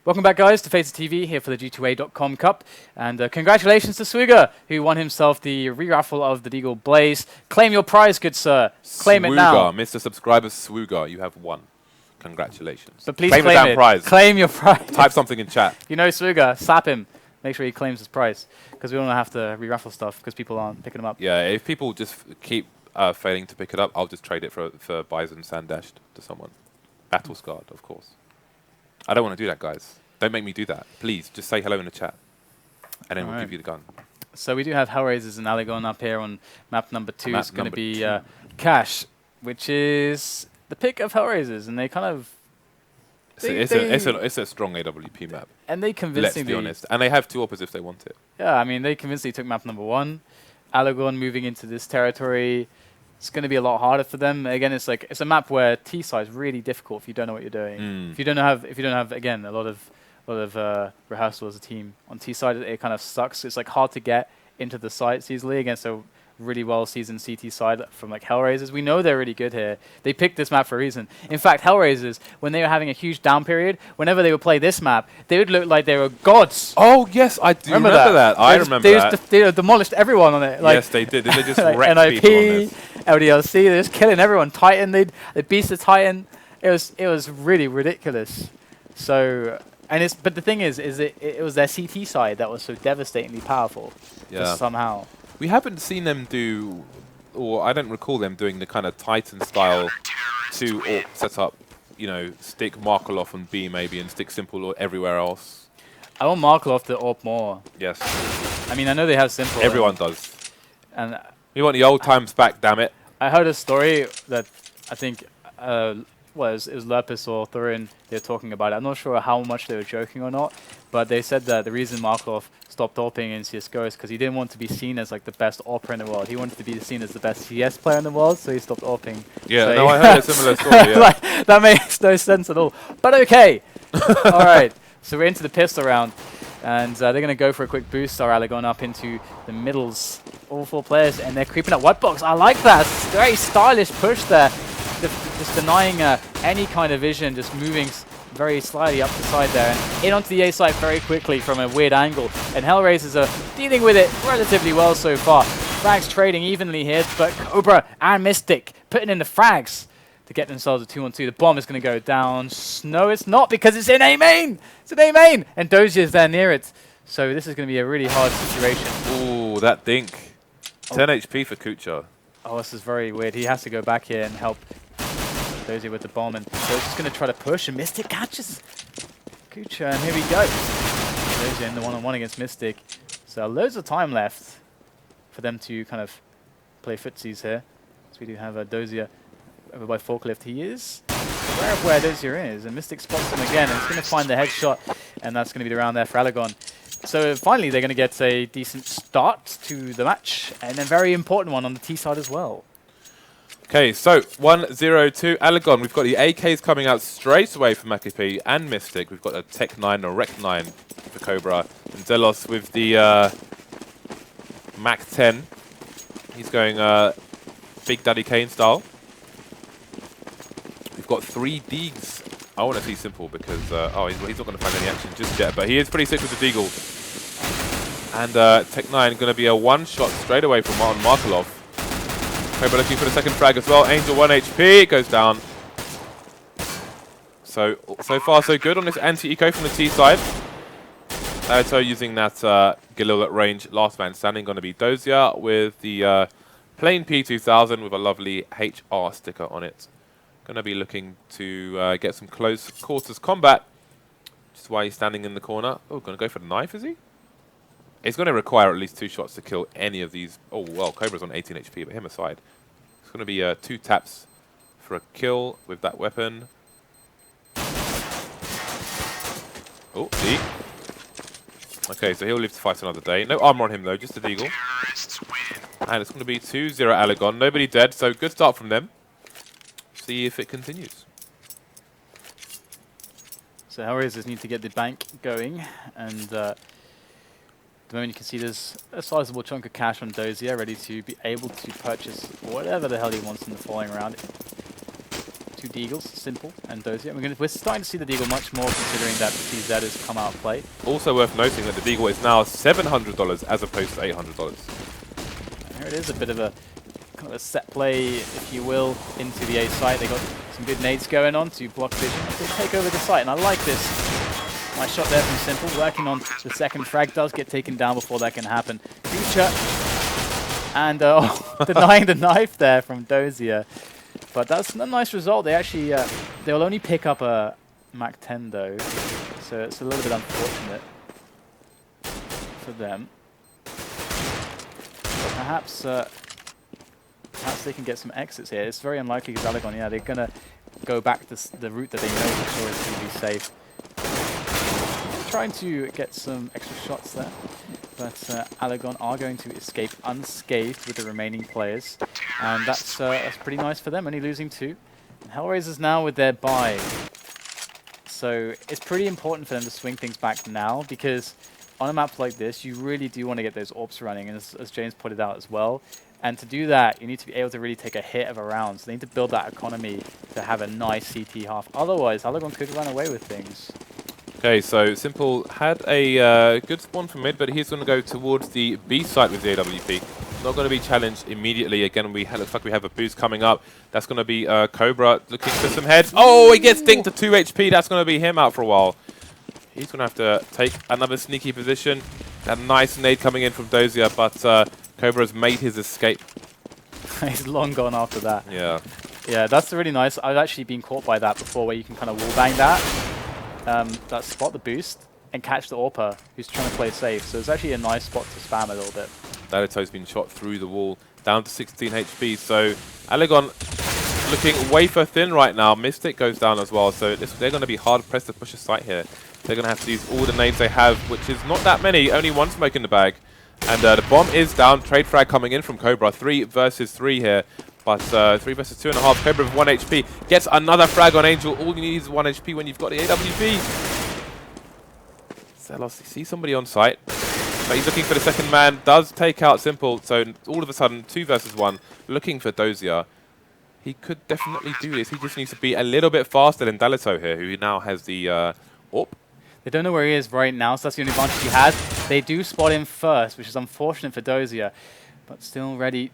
Welcome back, guys, to FACEIT TV here for the G2A.com Cup. And congratulations to Swuga, who won himself the re-raffle of the Deagle Blaze. Claim your prize, good sir. Claim it now. Mr. Subscriber Swuga, you have won. Congratulations. But please claim the damn prize. Claim your prize. Type something in chat. You know Swuga, slap him. Make sure he claims his prize. Because we don't have to re-raffle stuff because people aren't picking them up. Yeah, if people just keep failing to pick it up, I'll just trade it for Bison Sandashed to someone. Battle Scarred, of course. I don't want to do that, guys. Don't make me do that. Please, just say hello in the chat. And then we'll give you the gun. So we do have HellRaisers and Aligon up here on map number 2. It's going to be Cash, which is the pick of HellRaisers. And they kind of... It's a strong AWP map. And they convincingly... Let's be honest. And they have 2 ops if they want it. Yeah, I mean, they convincingly took map number 1. Aligon moving into this territory. It's going to be a lot harder for them. Again, it's a map where T side is really difficult if you don't know what you're doing. If you don't have again a lot of rehearsal as a team on T side, it kind of sucks. It's like hard to get into the sites easily against a really well seasoned CT side from like HellRaisers. We know they're really good here. They picked this map for a reason. In fact, HellRaisers, when they were having a huge down period, whenever they would play this map, they would look like they were gods. Oh yes, I do remember that. I remember that. They demolished everyone on it. Like yes, they did. They just like wrecked people on this. LDLC, they're just killing everyone. Titan, they beast the Titan. It was really ridiculous. So, but the thing is it was their CT side that was so devastatingly powerful. Yeah. Just somehow. We haven't seen them do, or I don't recall them doing the kind of Titan style 2 AWP setup. You know, stick Markelov on B maybe and stick simple or everywhere else. I want Markelov to AWP more. Yes. I mean, I know they have simple. Everyone does. And we want the old times back, damn it. I heard a story that I think it was Lepus or Thurin, they were talking about it. I'm not sure how much they were joking or not, but they said that the reason Markelov stopped AWPing in CSGO is because he didn't want to be seen as like the best AWPer in the world. He wanted to be seen as the best CS player in the world, so he stopped AWPing. Yeah, so no, I heard a similar story, yeah. Like, that makes no sense at all. But okay. All right, so we're into the pistol round. And they're going to go for a quick boost. Our Aligon up into the middles. All 4 players, and they're creeping up white box. I like that. Very stylish push there. Just denying any kind of vision, just moving very slightly up the side there. And in onto the A side very quickly from a weird angle. And HellRaisers are dealing with it relatively well so far. Frags trading evenly here, but khobra and Mystic putting in the frags to get themselves a 2-on-2. The bomb is going to go down. No, it's not, because it's in A main. It's in A main, and Dosia is there near it. So this is going to be a really hard situation. Ooh, that dink. 10 HP for kucher. Oh, this is very weird. He has to go back here and help Dosia with the bomb, and Dosia's going to try to push, and Mystic catches kucher, and here we go. Dosia in the one-on-one against Mystic. So loads of time left for them to kind of play footsies here. So we do have a Dosia over by forklift. He is aware of where Dosia is, and Mystic spots him again, and he's going to find the headshot, and that's going to be the round there for Aligon. So finally they're going to get a decent start to the match, and a very important one on the T side as well. Okay, so 1-0 Aligon. We've got the AKs coming out straight away from makkeP and Mystic. We've got a Tech 9 or Rec 9 for khobra, and xelos with the Mac 10. He's going Big Daddy Kane style. We've got 3 Deags. I want to see simple because he's not going to find any action just yet, but he is pretty sick with the Deagle. And Tech 9 going to be a 1-shot straight away from Markelov. khobra looking for the second frag as well. Angel 1 HP, goes down. So far so good on this anti-eco from the T side. So using that Kirill at range, last man standing going to be Dosia with the plain P2000 with a lovely HR sticker on it. Going to be looking to get some close quarters combat, which is why he's standing in the corner. Oh, going to go for the knife, is he? It's going to require at least 2 shots to kill any of these. Oh, well, khobra's on 18 HP, but him aside. It's going to be 2 taps for a kill with that weapon. Oh, D. Okay, so he'll live to fight another day. No armor on him, though, just a deagle. And it's going to be 2-0 Aligon. Nobody dead, so good start from them. See if it continues. So HellRaisers need to get the bank going, and at the moment you can see there's a sizable chunk of cash on Dosia, ready to be able to purchase whatever the hell he wants in the following round. two deagles, Simple and Dosia. We're starting to see the deagle much more considering that TZ has come out of play. Also worth noting that the deagle is now $700 as opposed to $800. And here it is, a bit of a kind of a set play, if you will, into the A site. They got some good nades going on to block vision as they take over the site, and I like this. Nice shot there from Simple, working on the second frag, does get taken down before that can happen. Kucher, and denying the knife there from Dosia. But that's a nice result. They actually, they will only pick up a Mach 10 though, so it's a little bit unfortunate for them. But perhaps they can get some exits here. It's very unlikely because Aligon, yeah, they're going to go back the route that they know for sure is going to be safe. Trying to get some extra shots there, but Aligon are going to escape unscathed with the remaining players, and that's pretty nice for them, only losing 2. And HellRaisers now with their buy. So it's pretty important for them to swing things back now, because on a map like this, you really do want to get those AWPs running, and as James pointed out as well. And to do that, you need to be able to really take a hit of a round. So they need to build that economy to have a nice CT half. Otherwise, Aligon could run away with things. Okay, so Simple had a good spawn from mid, but he's going to go towards the B site with the AWP. Not going to be challenged immediately. Again, looks like we have a boost coming up. That's going to be khobra looking for some heads. Oh, he gets dinked to 2 HP. That's going to be him out for a while. He's going to have to take another sneaky position. That nice nade coming in from Dosia, but khobra has made his escape. He's long gone after that. Yeah. Yeah, that's really nice. I've actually been caught by that before, where you can kind of wallbang that spot the boost and catch the AWPer who's trying to play safe. So it's actually a nice spot to spam a little bit. Dalito's been shot through the wall, down to 16 HP. So Aligon looking wafer thin right now. Mystic goes down as well. So they're going to be hard pressed to push a site here. They're going to have to use all the nades they have, which is not that many. Only one smoke in the bag. And the bomb is down. Trade frag coming in from khobra. 3 versus 3 here. But 3 versus 2.5. khobra with 1 HP. Gets another frag on Angel. All you need is 1 HP when you've got the AWP. xelos, you see somebody on site. But he's looking for the second man. Does take out Simple. So all of a sudden, 2 versus 1. Looking for Dosia. He could definitely do this. He just needs to be a little bit faster than Dalito here, who now has the AWP. They don't know where he is right now, so that's the only advantage he has. They do spot him first, which is unfortunate for Dosia, but still ready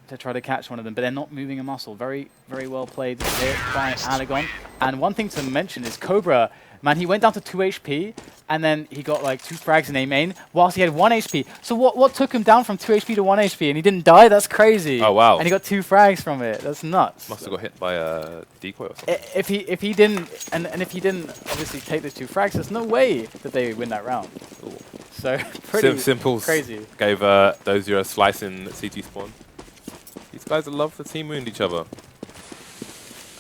to try to catch one of them. But they're not moving a muscle. Very, very well played here by Aligon. And one thing to mention is khobra, man, he went down to 2 HP, and then he got like 2 frags in A main, whilst he had 1 HP. So what took him down from 2 HP to 1 HP, and he didn't die? That's crazy. Oh, wow. And he got 2 frags from it. That's nuts. Must have got hit by a decoy or something. If he didn't, and if he didn't obviously take those 2 frags, there's no way that they win that round. Ooh. So pretty Simple's crazy. Gave Dosia a slice in CT spawn. These guys love to team wound each other.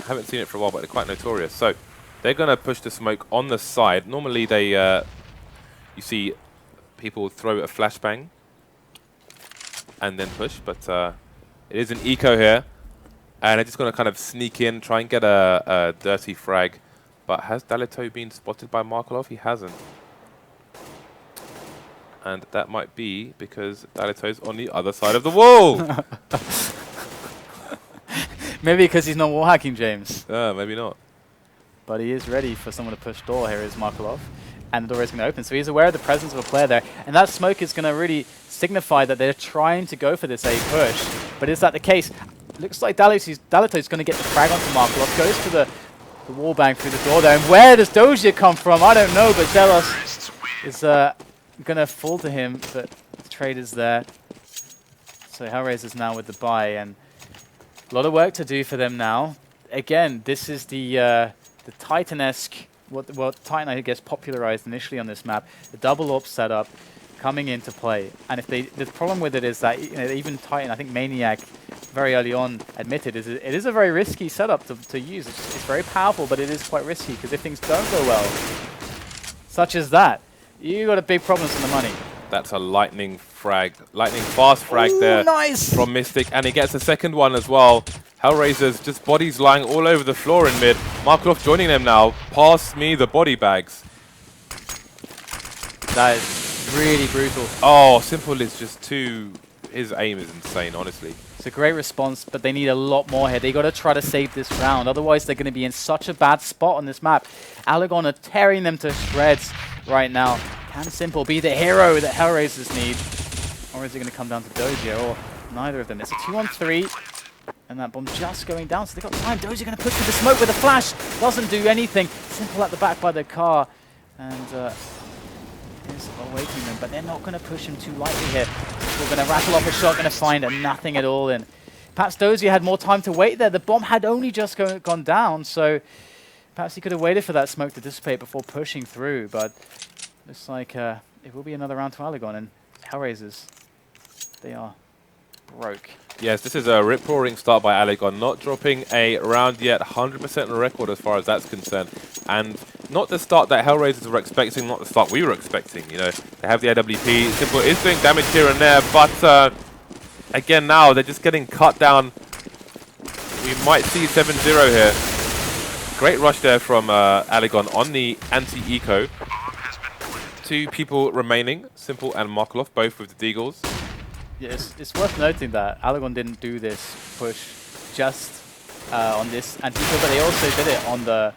I haven't seen it for a while, but they're quite notorious. So they're going to push the smoke on the side. Normally they, you see people throw a flashbang and then push, but it is an eco here. And they're just going to kind of sneak in, try and get a dirty frag. But has Dalito been spotted by Markelov? He hasn't. And that might be because Dalito's on the other side of the wall. Maybe because he's not wall hacking, James. Maybe not. But he is ready for someone to push door. Here is Markelov. And the door is going to open. So he's aware of the presence of a player there. And that smoke is going to really signify that they're trying to go for this A push. But is that the case? Looks like Dalito's going to get the frag onto Markelov. Goes for the wall bang through the door there. And where does Dosia come from? I don't know, but xelos is going to fall to him. But the trade is there. So HellRaisers now with the buy. And a lot of work to do for them now. Again, this is the Titan-esque, what Titan I guess popularized initially on this map, the double AWP setup coming into play. And if the problem with it is that even Titan, I think Maniac very early on admitted, it is a very risky setup to use. It's very powerful, but it is quite risky because if things don't go well, such as that, you got a big problems on the money. That's a lightning fast frag there nice from Mystic, and he gets a second one as well. HellRaisers, just bodies lying all over the floor in mid. Markelov joining them now. Pass me the body bags. That is really brutal. Oh, Simple is just too... His aim is insane, honestly. It's a great response, but they need a lot more here. They got to try to save this round. Otherwise, they're going to be in such a bad spot on this map. Aligon are tearing them to shreds right now. Can Simple be the hero that HellRaisers need? Or is it going to come down to Dosia? Or neither of them. It's a 2-on-3. And that bomb just going down, so they've got time. Dosia going to push through the smoke with a flash. Doesn't do anything. Simple at the back by the car. And is awakening them, but they're not going to push him too lightly here. We're going to rattle off a shot, going to find nothing at all. And perhaps Dosia had more time to wait there. The bomb had only just gone down, so perhaps he could have waited for that smoke to dissipate before pushing through. But looks like it will be another round to Aligon, and HellRaisers, they are broke. Yes, this is a rip-roaring start by Aligon, not dropping a round yet, 100% on record as far as that's concerned. And not the start that HellRaisers were expecting, not the start we were expecting. You know, they have the AWP, Simple is doing damage here and there, but again now, they're just getting cut down. We might see 7-0 here. Great rush there from Aligon on the anti-eco. 2 people remaining, Simple and Markelov, both with the Deagles. Yeah, it's worth noting that Aligon didn't do this push just on this anti-eco, but they also did it on the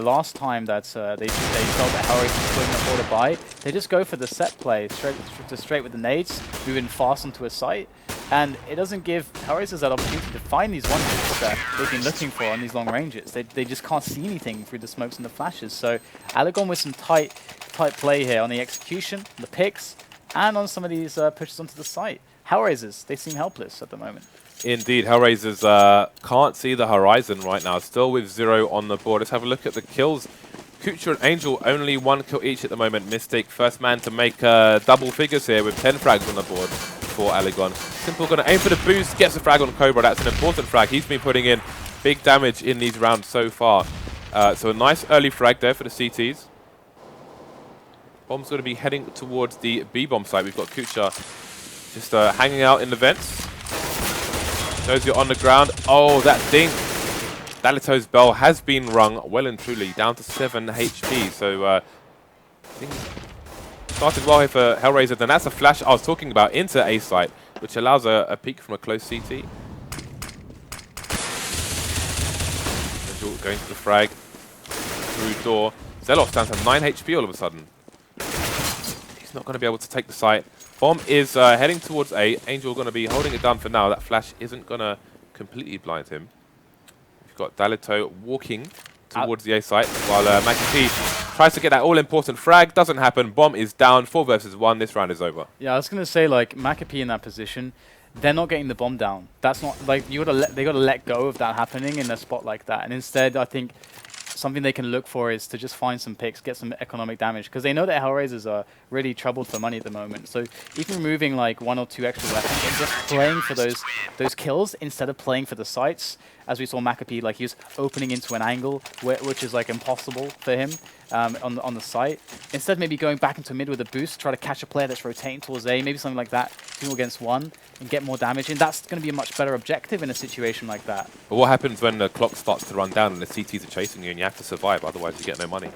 last time that they felt that HellRaisers couldn't afford to buy. They just go for the set play, straight with the nades, moving fast onto a site, and it doesn't give HellRaisers that opportunity to find these one-hits that they've been looking for on these long ranges. They just can't see anything through the smokes and the flashes. So Aligon with some tight play here on the execution, the picks, and on some of these pushes onto the site. HellRaisers, they seem helpless at the moment. Indeed, HellRaisers can't see the horizon right now, still with 0 on the board. Let's have a look at the kills. Kucher and Angel, only 1 kill each at the moment. Mystic, first man to make double figures here with 10 frags on the board for Aligon. Simple going to aim for the boost, gets a frag on khobra. That's an important frag. He's been putting in big damage in these rounds so far. So a nice early frag there for the CTs. Bomb's going to be heading towards the B-bomb site. We've got Kucher just hanging out in the vents. Dosia on the ground. Oh, that ding. Dalito's bell has been rung well and truly, down to 7 HP. So things started well here for HellRaisers. And that's a flash I was talking about into A site, which allows a peek from a close CT. Going to the frag through door. xelos down to 9 HP all of a sudden. He's not going to be able to take the site. Bomb is heading towards A. Angel going to be holding it down for now. That flash isn't going to completely blind him. We've got Dalito walking towards the A site while makkeP tries to get that all-important frag. Doesn't happen. Bomb is down. 4 versus 1. This round is over. Yeah, I was going to say, like, makkeP in that position, they're not getting the bomb down. That's not, like, they got to let go of that happening in a spot like that. And instead, I think something they can look for is to just find some picks, get some economic damage, because they know that HellRaisers are really troubled for money at the moment. So even removing like 1 or 2 extra weapons and just playing for those kills instead of playing for the sites, as we saw makkeP, like he was opening into an angle which is like impossible for him on the site. Instead, maybe going back into mid with a boost, try to catch a player that's rotating towards A, maybe something like that, 2 against 1, and get more damage in. That's going to be a much better objective in a situation like that. But what happens when the clock starts to run down and the CTs are chasing you and you have to survive, otherwise you get no money?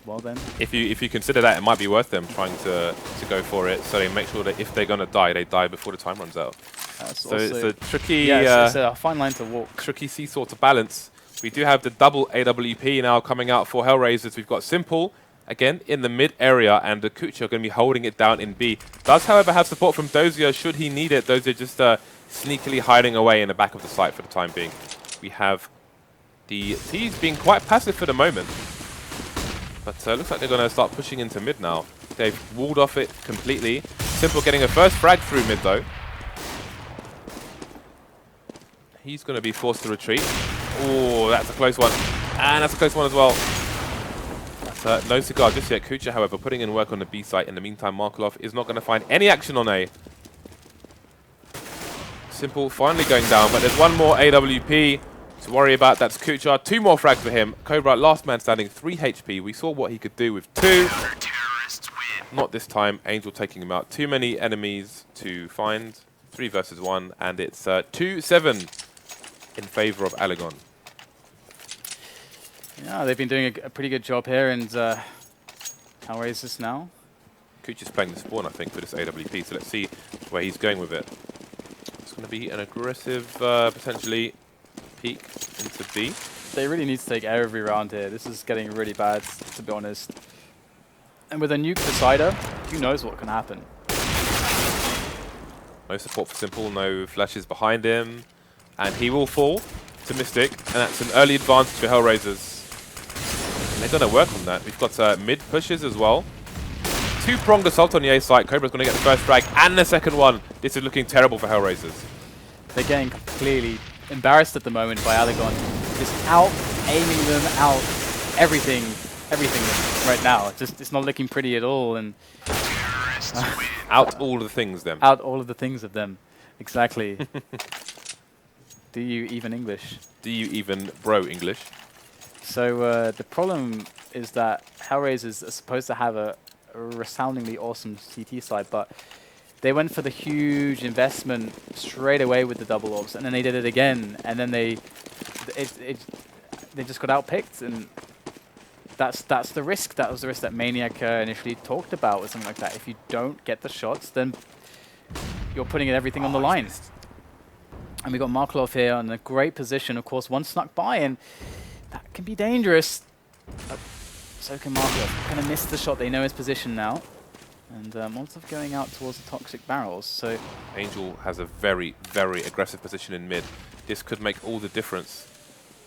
Well then. If you consider that, it might be worth them trying to go for it, so they make sure that if they're going to die, they die before the time runs out. So it's a tricky, it's a fine line to walk. Tricky seesaw to balance. We do have the double AWP now coming out for HellRaisers. We've got Simple, again, in the mid area, and the Kucher going to be holding it down in B. Does, however, have support from Dosia should he need it. Dosia just sneakily hiding away in the back of the site for the time being. We have the T's being quite passive for the moment. But looks like they're going to start pushing into mid now. They've walled off it completely. Simple getting a first frag through mid, though. He's going to be forced to retreat. Oh, that's a close one. And that's a close one as well. That's no cigar just yet. Kucher, however, putting in work on the B site. In the meantime, Markelov is not going to find any action on A. Simple finally going down, but there's one more AWP to worry about. That's Kucher. 2 more frags for him. khobra, last man standing, 3 HP. We saw what he could do with 2. Not this time. Angel taking him out. Too many enemies to find. 3 versus 1, and it's 2-7 in favor of Aligon. Yeah, they've been doing a pretty good job here, and HellRaisers now. Kucher's playing the spawn, I think, for this AWP, so let's see where he's going with it. It's going to be an aggressive, potentially, peek into B. They really need to take every round here. This is getting really bad, to be honest. And with a nuke decider, who knows what can happen. No support for Simple, no flashes behind him. And he will fall to Mystic, and that's an early advantage for HellRaisers. And they're going to work on that. We've got mid pushes as well. Two-pronged assault on the A site. Khobra's going to get the first frag and the second one. This is looking terrible for HellRaisers. They're getting clearly embarrassed at the moment by Aligon. Just out-aiming them, out everything right now. It's not looking pretty at all. And out all of the things, them. Out all of the things of them. Exactly. Do you even English? Do you even bro English? So the problem is that HellRaisers are supposed to have a resoundingly awesome CT side, but they went for the huge investment straight away with the double orbs, and then they did it again, and then they just got outpicked, and that's the risk. That was the risk that Maniac initially talked about, with something like that. If you don't get the shots, then you're putting everything on the line. And we got Markelov here in a great position. Of course, one snuck by, and that can be dangerous. But so can Markelov. Going to miss the shot. They know his position now. And Molotov going out towards the toxic barrels. So Angel has a very, very aggressive position in mid. This could make all the difference.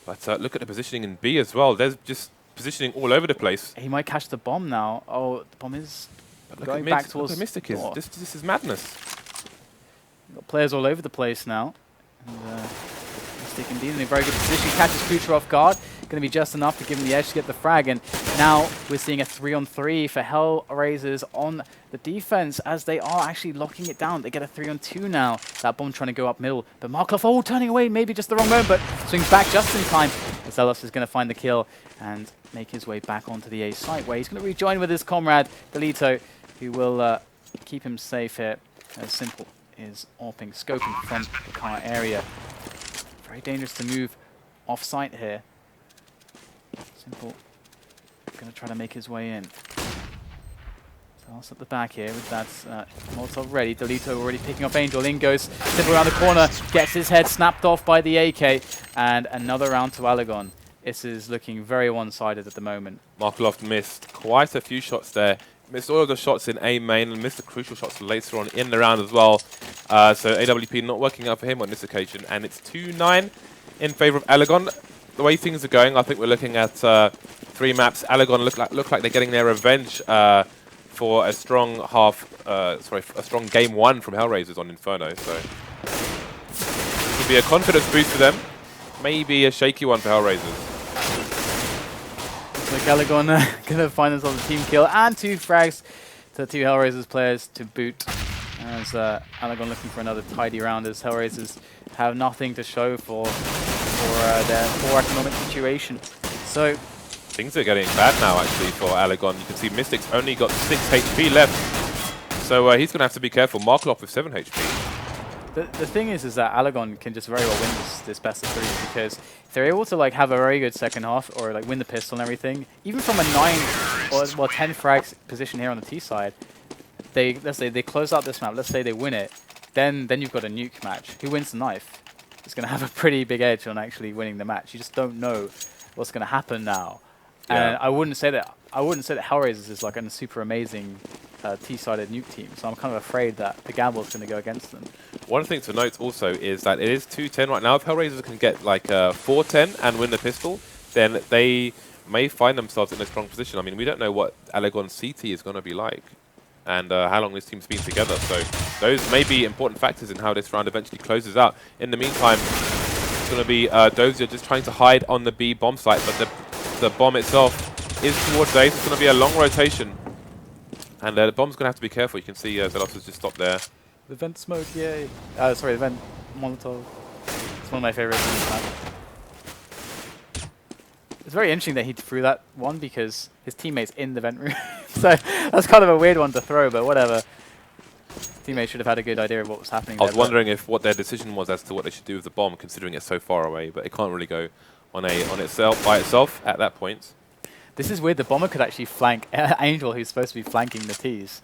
But look at the positioning in B as well. There's just positioning all over the place. He might catch the bomb now. Oh, the bomb is going back towards... Look at Mystic is. This is madness. Got players all over the place now. And Mystic indeed in a very good position. Catches kucher off guard. Going to be just enough to give him the edge to get the frag. And now we're seeing a 3-on-3 for HellRaisers on the defense as they are actually locking it down. They get a 3-on-2 now. That bomb trying to go up middle. But Markelov, turning away, maybe just the wrong moment, but swings back just in time. xelos is going to find the kill and make his way back onto the A site, where he's going to rejoin with his comrade, Dalito, who will keep him safe here. As Simple is AWPing, scoping from the car area. Very dangerous to move off-site here. Simple going to try to make his way in. xelos at the back here with that Molotov ready. Dalito already picking up Angel. In goes Simple around the corner, gets his head snapped off by the AK, and another round to Aligon. This is looking very one-sided at the moment. Markelov missed quite a few shots there. Missed all of the shots in A main and missed the crucial shots later on in the round as well. So AWP not working out for him on this occasion. And it's 2-9 in favor of Aligon. The way things are going, I think we're looking at 3 maps. Aligon look like they're getting their revenge for a strong a strong game 1 from HellRaisers on Inferno. So it could be a confidence boost for them. Maybe a shaky one for HellRaisers. So Aligon going to find themselves a team kill and 2 frags to 2 HellRaisers players to boot. As Aligon looking for another tidy round, as HellRaisers have nothing to show for their poor economic situation. So things are getting bad now actually for Aligon. You can see Mystic's only got 6 HP left. So he's going to have to be careful. Markelov with 7 HP. The thing is that Aligon can just very well win this best of 3, because if they're able to have a very good second half, or win the pistol and everything, even from a 9 or 10 frags position here on the T side, let's say they close out this map, let's say they win it, then you've got a nuke match. Who wins the knife is going to have a pretty big edge on actually winning the match. You just don't know what's going to happen now. Yeah. And I wouldn't say that HellRaisers is a super amazing T-sided nuke team, so I'm kind of afraid that the gamble is going to go against them. One thing to note also is that it is 2-10 right now. If HellRaisers can get 4-10 and win the pistol, then they may find themselves in a strong position. I mean, we don't know what Aligon's CT is going to be like and how long this team's been together, so those may be important factors in how this round eventually closes out. In the meantime, it's going to be Dosia just trying to hide on the B bomb site, but the bomb itself is towards A, so it's going to be a long rotation. And the bomb's going to have to be careful. You can see xelos has just stopped there. The vent smoke, yay. Sorry, the vent Molotov. It's one of my favorites in this map. It's very interesting that he threw that one because his teammate's in the vent room. So that's kind of a weird one to throw, but whatever. His teammate should have had a good idea of what was happening. I was wondering what their decision was as to what they should do with the bomb, considering it's so far away, but it can't really go on itself by itself at that point. This is weird. The bomber could actually flank Angel, who's supposed to be flanking the T's.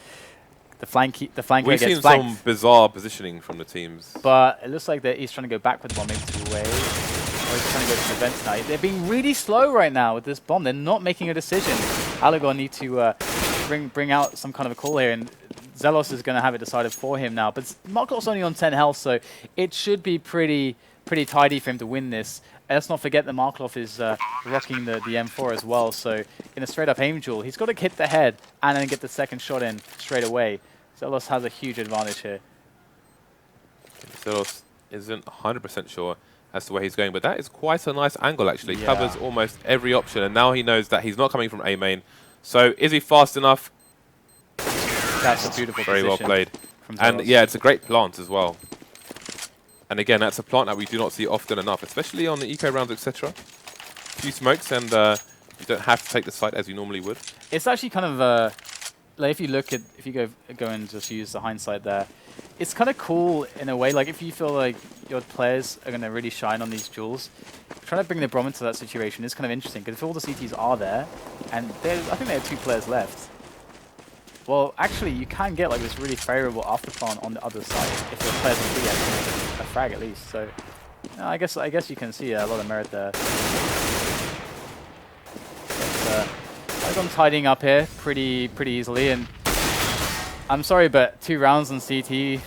The flanker We've gets seen flanked. some bizarre positioning from the teams. But it looks like that he's trying to go back with the bomb, maybe to away. Or he's trying to go to the vents now. They're being really slow right now with this bomb. They're not making a decision. Aligon need to bring out some kind of a call here, and xelos is going to have it decided for him now. But Markelov's only on 10 health, so it should be pretty tidy for him to win this. And let's not forget that Markelov is rocking the M4 as well, so in a straight-up aim duel, he's got to hit the head and then get the second shot in straight away. xelos has a huge advantage here. xelos isn't 100% sure as to where he's going, but that is quite a nice angle, actually. Yeah. Covers almost every option, and now he knows that he's not coming from A main. So is he fast enough? That's a beautiful Very well played. And yeah, it's a great plant as well. And again, that's a plant that we do not see often enough, especially on the eco rounds, etc. A few smokes, and you don't have to take the site as you normally would. It's actually kind of like if you go and just use the hindsight there, it's kind of cool in a way. Like if you feel like your players are going to really shine on these duels, trying to bring the Brom into that situation is kind of interesting, because if all the CTs are there, and I think they have 2 players left. Well, actually, you can get like this really favorable afterplan on the other side if your players can be a frag at least. So, I guess you can see a lot of merit there. Aligon tidying up here pretty easily, and I'm sorry, but 2 rounds on CT,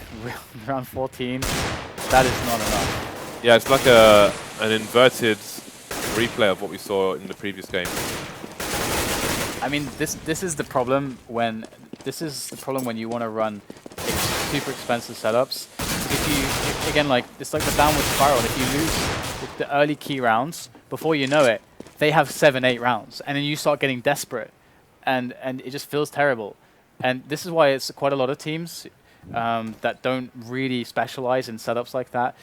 round 14, that is not enough. Yeah, it's like an inverted replay of what we saw in the previous game. I mean, this is the problem when you want to run super expensive setups. If again, like it's like the downward spiral. If you lose the early key rounds, before you know it, they have 7-8 rounds, and then you start getting desperate, and it just feels terrible. And this is why it's quite a lot of teams that don't really specialize in setups like that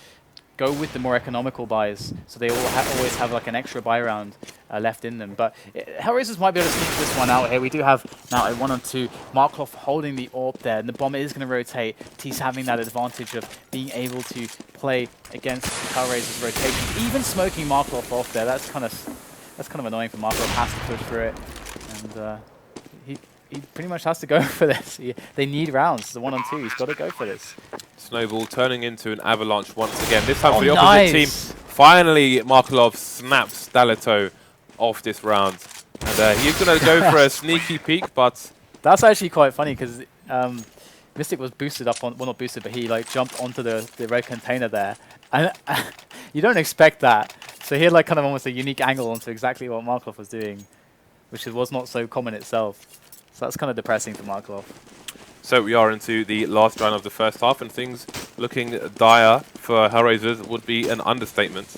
go with the more economical buys, so they always have like an extra buy round left in them. But HellRaisers might be able to sneak this one out here. We do have now a 1-on-2. Markelov holding the AWP there, and the bomb is going to rotate. He's having that advantage of being able to play against HellRaisers' rotation. Even smoking Markelov off there, that's kind of annoying for Markelov. Has to push through it, and he pretty much has to go for this. They need rounds. It's a 1-on-2. He's got to go for this. Snowball turning into an avalanche once again. This time for the nice. opposite team. Finally, Markelov snaps dalito off this round. And he's going to go for a sneaky peek, but... That's actually quite funny, because Mystic was boosted up on... Well, not boosted, but he like jumped onto the red container there. And you don't expect that. So he had like kind of almost a unique angle onto exactly what Markelov was doing, which was not so common itself. So that's kind of depressing for Markelov. So we are into the last round of the first half, and things looking dire for HellRaisers would be an understatement.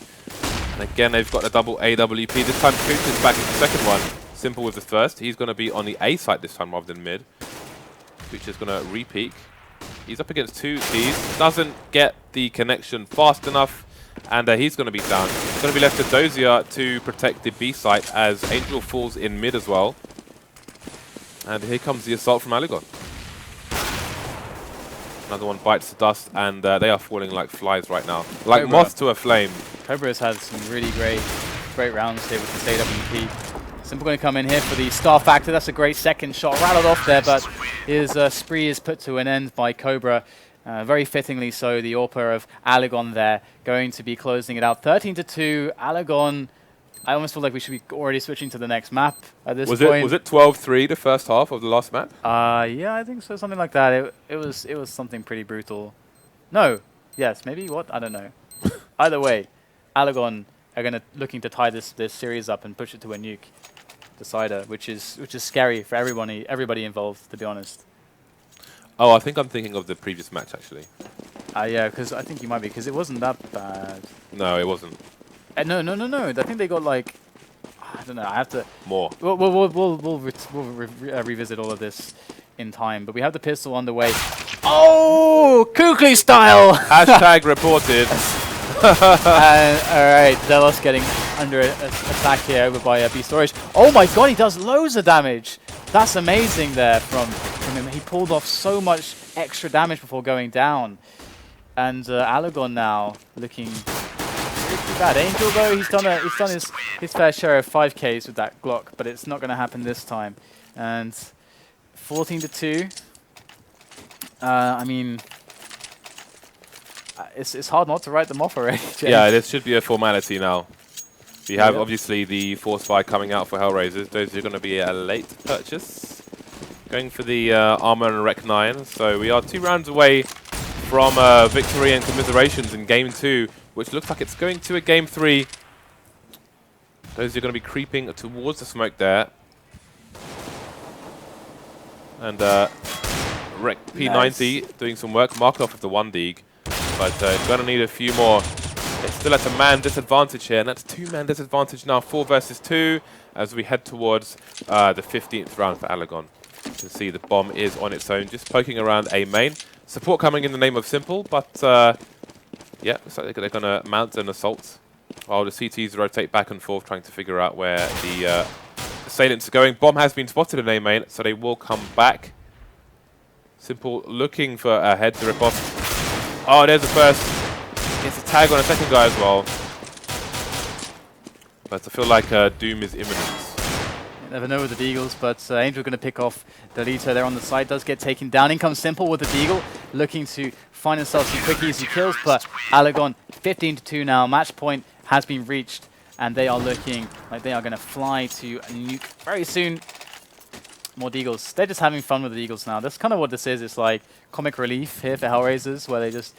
And again, they've got a double AWP. This time, Kuch is back in the second one. Simple with the first. He's going to be on the A site this time rather than mid. Kuch is going to re-peek. He's up against 2 Ts. Doesn't get the connection fast enough, and he's going to be down. It's going to be left to Dosia to protect the B site as Angel falls in mid as well. And here comes the assault from Aligon. Another one bites the dust, and they are falling like flies right now. Like moths to a flame. Khobra has had some really great rounds here with this AWP. Simple going to come in here for the star factor. That's a great second shot. Rattled off there, but his spree is put to an end by khobra. Very fittingly so, the AWPer of Aligon there going to be closing it out. 13-2, Aligon. I almost feel like we should be already switching to the next map at this point. Was it 12-3 the first half of the last map? Yeah, I think so, something like that. It was something pretty brutal. No, yes, maybe what? I don't know. Either way, Aligon are looking to tie this series up and push it to a nuke decider, which is scary for everybody involved, to be honest. Oh, I think I'm thinking of the previous match actually. Yeah, because I think you might be, because it wasn't that bad. No, it wasn't. No. I think they got like, I don't know. I have to more. We'll revisit all of this in time. But we have the pistol on the way. Oh, Kukli style. Hashtag reported. All right, xelos getting under attack here over by B storage. Oh my God, he does loads of damage. That's amazing there from him. He pulled off so much extra damage before going down. And Aligon now looking pretty bad. Angel though, he's done his fair share of 5Ks with that Glock, but it's not going to happen this time. And 14-2. I mean, it's hard not to write them off already, James. Yeah, this should be a formality now. We have obviously the Force Fire coming out for HellRaisers. Those are going to be a late purchase. Going for the Armor and Rec 9. So we are 2 rounds away from victory and commiserations in Game 2, which looks like it's going to a Game 3. Those are going to be creeping towards the smoke there. And Rec P90 doing some work. Markelov with the 1 dig. But going to need a few more. It's still at a man disadvantage here, and that's 2-man disadvantage now, 4 versus 2, as we head towards the 15th round for Aligon. You can see the bomb is on its own, just poking around A main. Support coming in the name of Simple, but yeah, looks like they're going to mount an assault while the CTs rotate back and forth, trying to figure out where the assailants are going. Bomb has been spotted in A main, so they will come back. Simple looking for a head to rip off. Oh, there's the first. Gets a tag on a second guy as well. But I feel like doom is imminent. You never know with the Deagles, but Angel going to pick off Dalito there on the side. Does get taken down. In comes Simple with the Deagle, looking to find himself some quick, easy kills. But Aligon, 15-2 now. Match point has been reached, and they are looking like they are going to fly to a nuke very soon. More Deagles. They're just having fun with the Deagles now. That's kind of what this is. It's like comic relief here for HellRaisers, where they just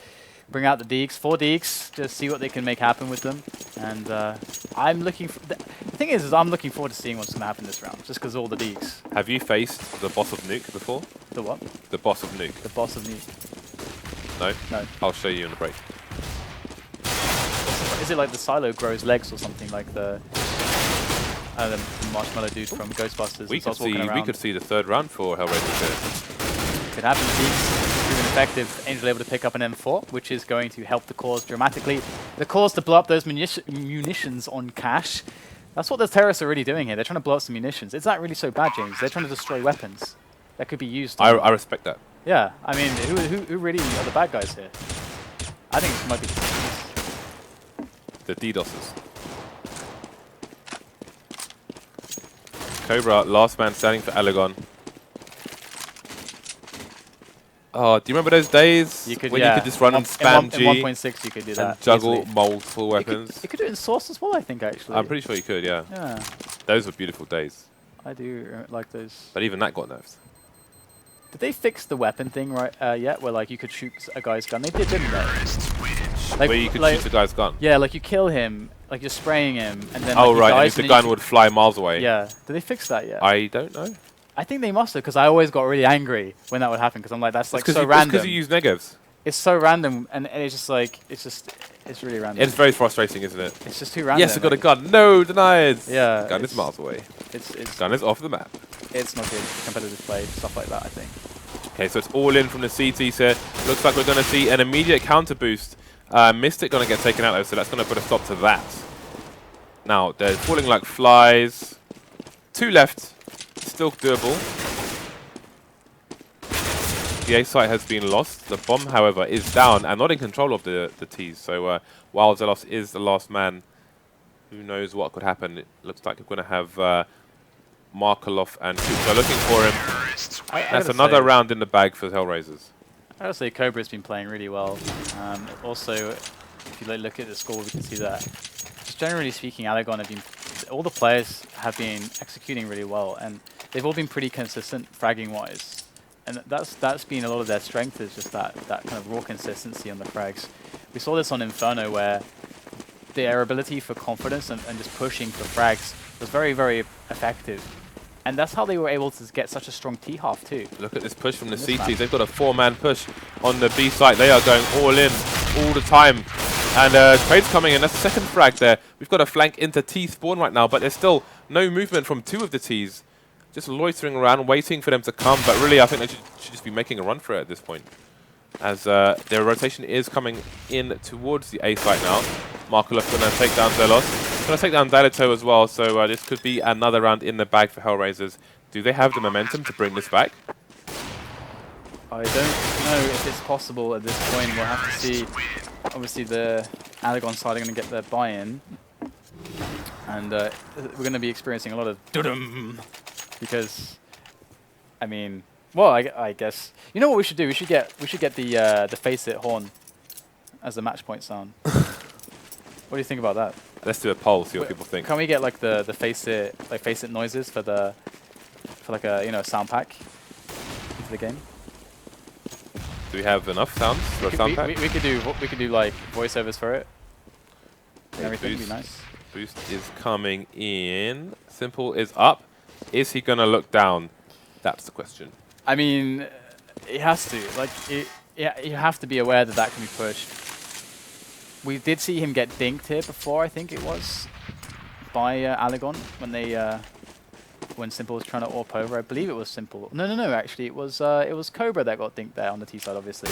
bring out the Deags, 4 Deags, just see what they can make happen with them. And I'm looking for... The thing is I'm looking forward to seeing what's going to happen this round, just because all the Deags. Have you faced the boss of Nuke before? The what? The boss of Nuke. The boss of Nuke. No? No. I'll show you in the break. Is it like the silo grows legs or something, like the marshmallow dude from Ghostbusters? We could see the 3rd round for HellRaisers here. Could happen. Deags proven effective. Angel able to pick up an M4, which is going to help the cause dramatically. The cause to blow up those munitions on cache. That's what the terrorists are really doing here. They're trying to blow up some munitions. It's not really so bad, James. They're trying to destroy weapons that could be used. I respect that. Yeah, I mean, who really are the bad guys here? I think it might be the DDoSers. Khobra, last man standing for Aligon. Oh, do you remember those days when you could just run and spam G? In 1.6 you could do that. And juggle easily. multiple weapons. You could do it in Source as well, I think, actually. I'm pretty sure you could, yeah. Yeah. Those were beautiful days. I do like those. But even that got nerfed. Did they fix the weapon thing right yet, where like you could shoot a guy's gun? They did, didn't they? Like, where you could shoot a guy's gun? Yeah, like you kill him, like you're spraying him, and then oh like, right, and if the gun would fly miles away. Yeah. Did they fix that yet? I don't know. I think they must have, because I always got really angry when that would happen, because I'm like, that's like so random. It's because you use negatives. It's so random, and it's just like, it's really random. It's very frustrating, isn't it? It's just too random. Yes, I got a gun. No, denied. Yeah. Gun is miles away. It's gun is off the map. It's not good. Competitive play, stuff like that, I think. Okay, so it's all in from the CT here. Looks like we're going to see an immediate counter boost. Mystic going to get taken out though, so that's going to put a stop to that. Now, they're falling like flies. 2 left. Still doable. The A site has been lost. The bomb, however, is down and not in control of the T's. So while xelos is the last man, who knows what could happen. It looks like we're going to have Markelov and kucher looking for him. That's another round in the bag for HellRaisers. I gotta say, Cobra's been playing really well. Also, if you look at the score, we can see that. Just generally speaking, Aligon have been, all the players have been executing really well, and they've all been pretty consistent fragging wise. And that's been a lot of their strength, is just that kind of raw consistency on the frags. We saw this on Inferno, where their ability for confidence and just pushing for frags was very, very effective. And that's how they were able to get such a strong T-half too. Look at this push from the CTs. They've got a 4-man push on the B site. They are going all in all the time. And trade's coming in. That's the second frag there. We've got a flank into T spawn right now, but there's still no movement from 2 of the Ts. Just loitering around, waiting for them to come. But really, I think they should just be making a run for it at this point, as their rotation is coming in towards the A site now. Markelov going to take down xelos. Going to take down dalito as well, so this could be another round in the bag for HellRaisers. Do they have the momentum to bring this back? I don't know if it's possible at this point. We'll have to see. Obviously, the Aligon side are going to get their buy-in. And we're going to be experiencing a lot of doo-dum, because, I mean, Well, I guess. You know what we should do? We should get the FACEIT horn as the match point sound. What do you think about that? Let's do a poll, see what people think. Can we get like the FACEIT noises for like a sound pack for the game? Do we have enough sounds for a sound pack? We could do like voiceovers for it. And everything would be nice. Boost is coming in. Simple is up. Is he gonna look down? That's the question. I mean, it has to. Like, you have to be aware that that can be pushed. We did see him get dinked here before, I think it was, by Aligon when Simple was trying to AWP over. I believe it was Simple. No, actually, it was khobra that got dinked there on the T side, obviously.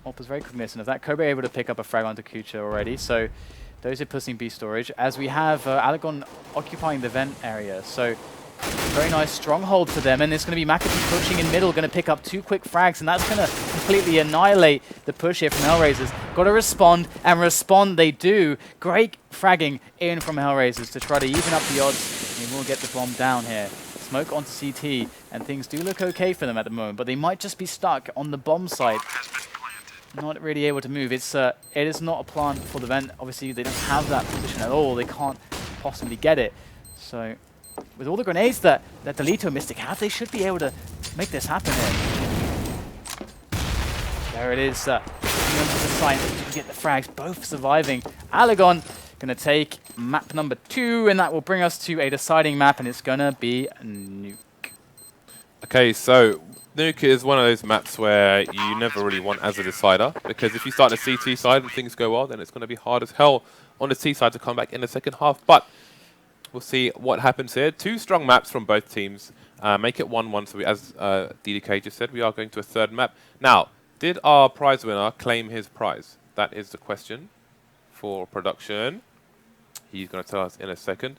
AWP was very cognizant of that. khobra able to pick up a frag onto kucher already, so those are pushing B storage. As we have Aligon occupying the vent area, so very nice stronghold for them, and it's going to be makkeP pushing in middle, going to pick up 2 quick frags, and that's going to completely annihilate the push here from HellRaisers. Got to respond, and respond they do. Great fragging in from HellRaisers to try to even up the odds, and we'll get the bomb down here. Smoke onto CT, and things do look okay for them at the moment, but they might just be stuck on the bomb site. Not really able to move. It is not a plant for the vent. Obviously, they don't have that position at all. They can't possibly get it. So, with all the grenades that dalito Mystic have, they should be able to make this happen here. There it is. Onto the site, you get the frags, both surviving. Aligon going to take map number 2, and that will bring us to a deciding map, and it's going to be Nuke. Okay, so Nuke is one of those maps where you never really want as a decider, because if you start the CT side and things go well, then it's going to be hard as hell on the T side to come back in the second half. But we'll see what happens here. 2 strong maps from both teams. Make it 1-1. So as DDK just said, we are going to a 3rd map. Now, did our prize winner claim his prize? That is the question for production. He's going to tell us in a second.